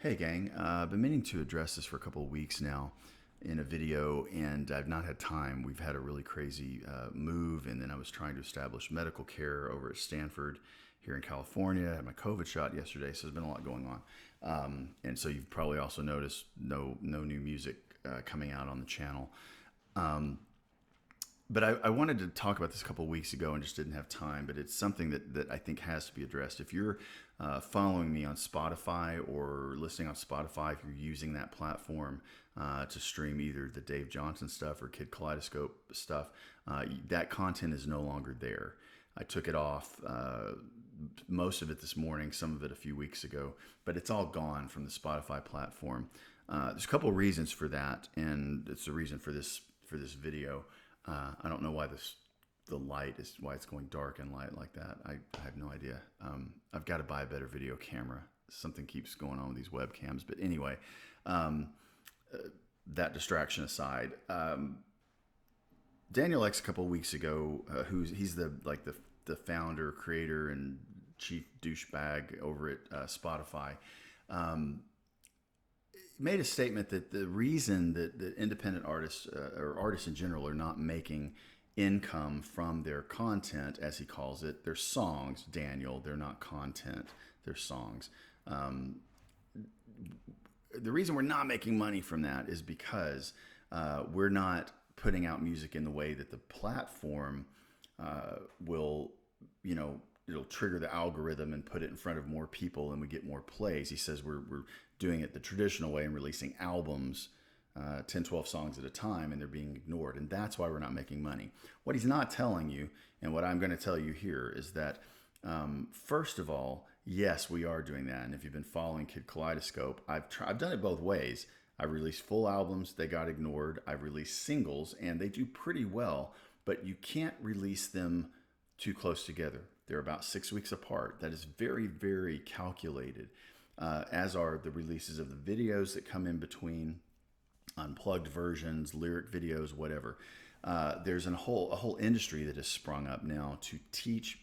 Hey gang, I've been meaning to address this for a couple of weeks now in a video, and I've not had time. We've had a really crazy move, and then I was trying to establish medical care over at Stanford here in California. I had my COVID shot yesterday, so there's been a lot going on. And so you've probably also noticed no new music coming out on the channel. But I wanted to talk about this a couple of weeks ago and just didn't have time. But it's something that I think has to be addressed. If you're following me on Spotify or listening on Spotify, if you're using that platform to stream either the Dave Johnson stuff or Kid Kaleidoscope stuff, that content is no longer there. I took it off, most of it this morning, some of it a few weeks ago, but it's all gone from the Spotify platform. There's a couple of reasons for that, and it's the reason for this video. I don't know why the light is why it's going dark and light like that. I have no idea. I've got to buy a better video camera. Something keeps going on with these webcams. But anyway, that distraction aside, Daniel X a couple of weeks ago, he's the founder, creator, and chief douchebag over at Spotify. Made a statement that the reason that independent artists or artists in general are not making income from their content, as he calls it, their songs, Daniel, they're not content, they're songs. The reason we're not making money from that is because we're not putting out music in the way that the platform will, it'll trigger the algorithm and put it in front of more people and we get more plays. He says we're doing it the traditional way and releasing albums, 10, 12 songs at a time, and they're being ignored. And that's why we're not making money. What he's not telling you, and what I'm going to tell you here, is that first of all, yes, we are doing that. And if you've been following Kid Kaleidoscope, I've done it both ways. I've released full albums, they got ignored. I've released singles, and they do pretty well, but you can't release them too close together. They're about 6 weeks apart. That is very, very calculated, as are the releases of the videos that come in between, unplugged versions, lyric videos, whatever. There's a whole industry that has sprung up now to teach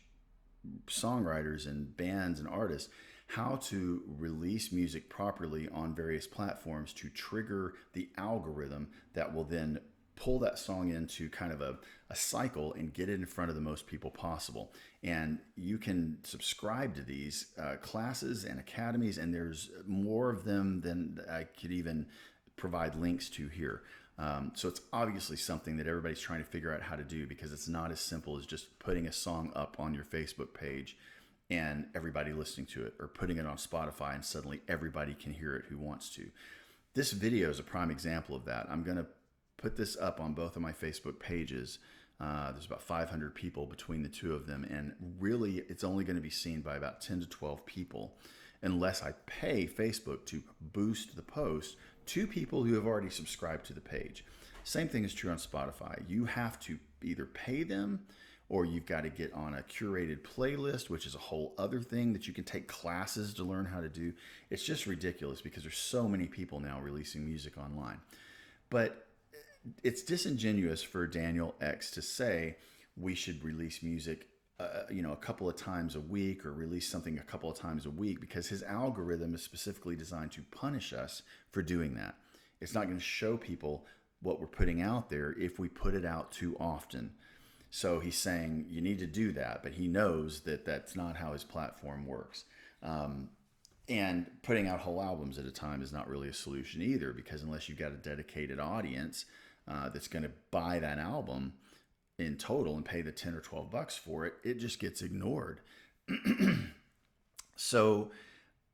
songwriters and bands and artists how to release music properly on various platforms to trigger the algorithm that will then pull that song into kind of a cycle and get it in front of the most people possible. And you can subscribe to these classes and academies, and there's more of them than I could even provide links to here. So it's obviously something that everybody's trying to figure out how to do, because it's not as simple as just putting a song up on your Facebook page and everybody listening to it, or putting it on Spotify and suddenly everybody can hear it who wants to. This video is a prime example of that. I'm going to put this up on both of my Facebook pages. There's about 500 people between the two of them, and really it's only going to be seen by about 10 to 12 people unless I pay Facebook to boost the post to people who have already subscribed to the page. Same thing is true on Spotify. You have to either pay them, or you've got to get on a curated playlist, which is a whole other thing that you can take classes to learn how to do. It's just ridiculous because there's so many people now releasing music online. But it's disingenuous for Daniel X to say we should release music a couple of times a week, or release something a couple of times a week, because his algorithm is specifically designed to punish us for doing that. It's not going to show people what we're putting out there if we put it out too often. So he's saying you need to do that, but he knows that that's not how his platform works. And putting out whole albums at a time is not really a solution either, because unless you've got a dedicated audience that's going to buy that album in total and pay the 10 or 12 bucks for it, it just gets ignored. So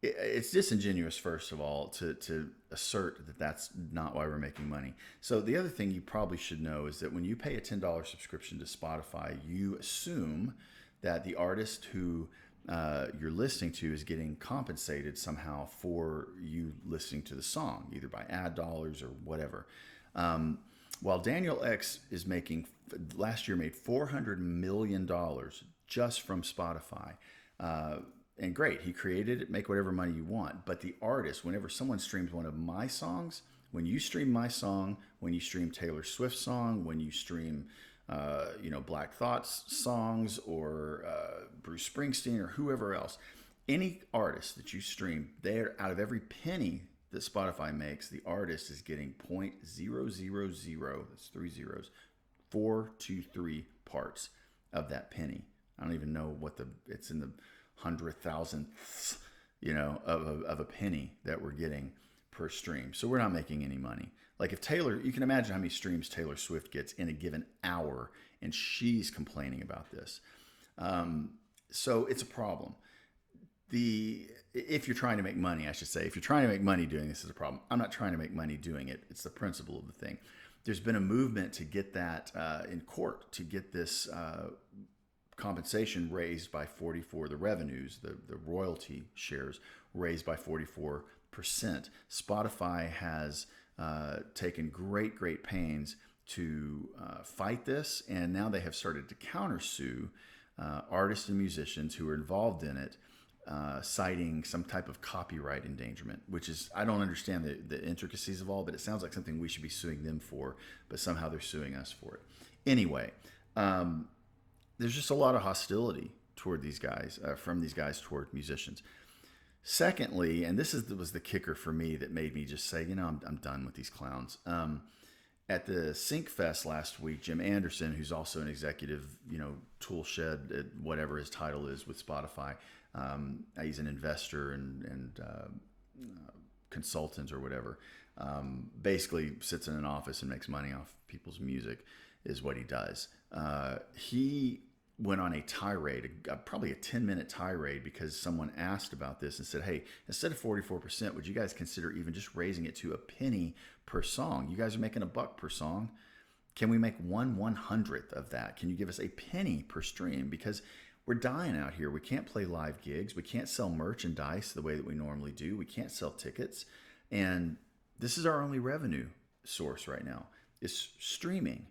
it's disingenuous, first of all, to assert that that's not why we're making money. So the other thing you probably should know is that when you pay a $10 subscription to Spotify, you assume that the artist who you're listening to is getting compensated somehow for you listening to the song, either by ad dollars or whatever. While Daniel X is last year made $400 million just from Spotify. And great, he created it, make whatever money you want. But the artist, whenever someone streams one of my songs, when you stream my song, when you stream Taylor Swift's song, when you stream Black Thought's songs, or Bruce Springsteen, or whoever else, Any artist that you stream, they're out of every penny that Spotify makes, the artist is getting 0.000, that's three zeros, 423 parts of that penny. I don't even know what it's in the 100,000ths, of a penny that we're getting per stream. So we're not making any money. Like if Taylor, you can imagine how many streams Taylor Swift gets in a given hour, and she's complaining about this. So it's a problem. If you're trying to make money, I should say, if you're trying to make money doing this is a problem. I'm not trying to make money doing it. It's the principle of the thing. There's been a movement to get that in court, to get this compensation raised by 44, the revenues, the royalty shares raised by 44%. Spotify has taken great pains to fight this, and now they have started to countersue artists and musicians who are involved in it, citing some type of copyright endangerment, which is, I don't understand the intricacies of all, but it sounds like something we should be suing them for, but somehow they're suing us for it. Anyway, there's just a lot of hostility toward these guys, from these guys toward musicians. Secondly, and this was the kicker for me that made me just say, I'm done with these clowns. At the Sync Fest last week, Jim Anderson, who's also an executive, toolshed, whatever his title is with Spotify, he's an investor and consultant or whatever, basically sits in an office and makes money off people's music is what he does. He went on a tirade, probably a 10-minute tirade, because someone asked about this and said, hey, instead of 44%, would you guys consider even just raising it to a penny per song? You guys are making $1 per song. Can we make 1/100th of that? Can you give us a penny per stream? Because we're dying out here. We can't play live gigs. We can't sell merchandise the way that we normally do. We can't sell tickets. And this is our only revenue source right now, is streaming.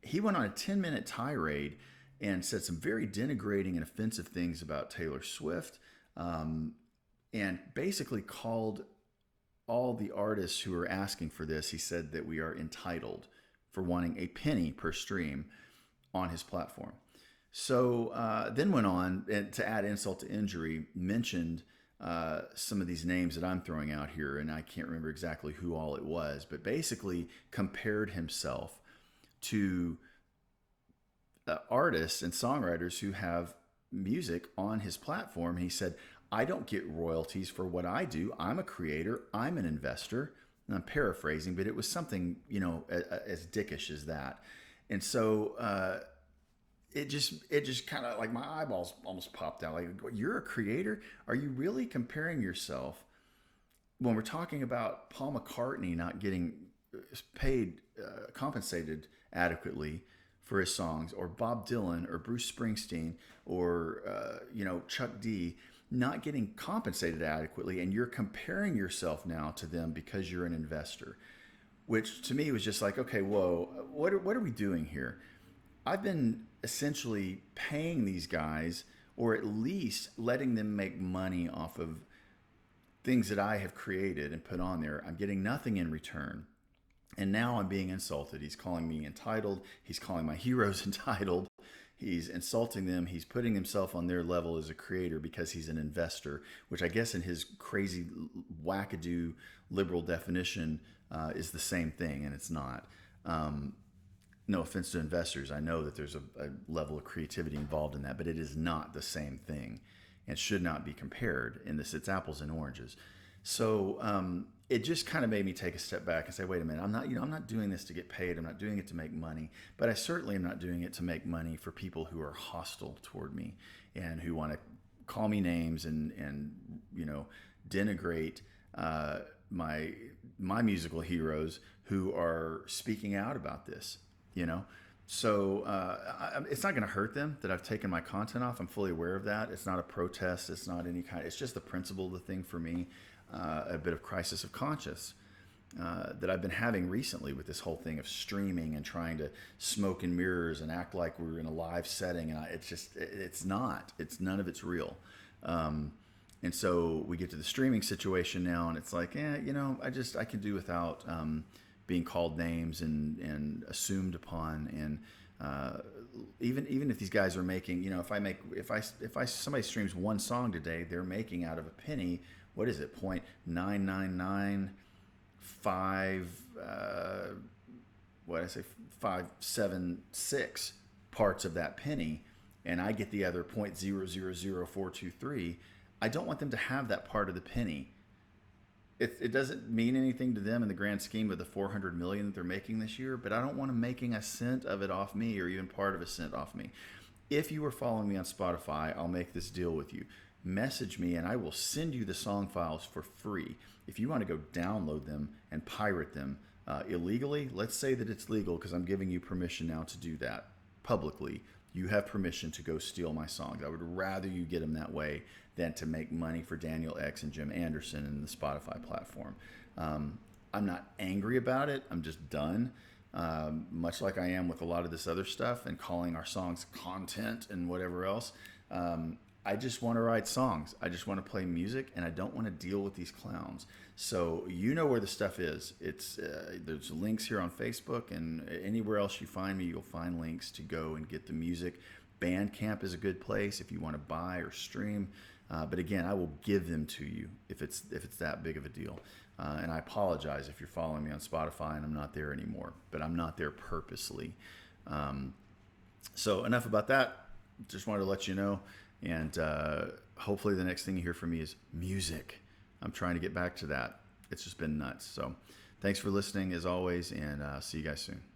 He went on a 10-minute tirade and said some very denigrating and offensive things about Taylor Swift, and basically called all the artists who are asking for this. He said that we are entitled for wanting a penny per stream on his platform. So then went on, and to add insult to injury, mentioned some of these names that I'm throwing out here, and I can't remember exactly who all it was, but basically compared himself to artists and songwriters who have music on his platform. He said, I don't get royalties for what I do. I'm a creator. I'm an investor. And I'm paraphrasing, but it was something, as dickish as that. And so it just kind of, like, my eyeballs almost popped out. Like, you're a creator? Are you really comparing yourself, when we're talking about Paul McCartney not getting paid, compensated adequately for his songs, or Bob Dylan or Bruce Springsteen or Chuck D not getting compensated adequately, and you're comparing yourself now to them because you're an investor, which to me was just like, okay, whoa, what are we doing here? I've been essentially paying these guys, or at least letting them make money off of things that I have created and put on there. I'm getting nothing in return. And now I'm being insulted. He's calling me entitled. He's calling my heroes entitled. He's insulting them. He's putting himself on their level as a creator because he's an investor, which I guess in his crazy wackadoo liberal definition is the same thing, and it's not. No offense to investors. I know that there's a level of creativity involved in that, but it is not the same thing and should not be compared in this. It's apples and oranges. So it just kind of made me take a step back and say, wait a minute, I'm not doing this to get paid. I'm not doing it to make money, but I certainly am not doing it to make money for people who are hostile toward me and who want to call me names and denigrate my musical heroes who are speaking out about this, So it's not going to hurt them that I've taken my content off. I'm fully aware of that. It's not a protest. It's not any kind. It's just the principle of the thing for me. A bit of crisis of conscience that I've been having recently with this whole thing of streaming and trying to smoke and mirrors and act like we're in a live setting. And it's not. It's none of it's real. And so we get to the streaming situation now, and it's like, I can do without being called names and assumed upon, and Uh, even if these guys are making, if I somebody streams one song today, they're making out of a penny. What is it? 0.9995. What did I say? 576 parts of that penny, and I get the other 0.000423. I don't want them to have that part of the penny. It doesn't mean anything to them in the grand scheme of the 400 million that they're making this year, but I don't want them making a cent of it off me or even part of a cent off me. If you are following me on Spotify, I'll make this deal with you. Message me and I will send you the song files for free. If you want to go download them and pirate them illegally, let's say that it's legal because I'm giving you permission now to do that publicly. You have permission to go steal my songs. I would rather you get them that way than to make money for Daniel X and Jim Anderson and the Spotify platform. I'm not angry about it. I'm just done. Much like I am with a lot of this other stuff and calling our songs content and whatever else. I just want to write songs. I just want to play music, and I don't want to deal with these clowns. So you know where the stuff is. It's there's links here on Facebook, and anywhere else you find me, you'll find links to go and get the music. Bandcamp is a good place if you want to buy or stream. But again, I will give them to you if it's that big of a deal. And I apologize if you're following me on Spotify and I'm not there anymore. But I'm not there purposely. So enough about that. Just wanted to let you know. And hopefully the next thing you hear from me is music. I'm trying to get back to that. It's just been nuts. So thanks for listening as always, and see you guys soon.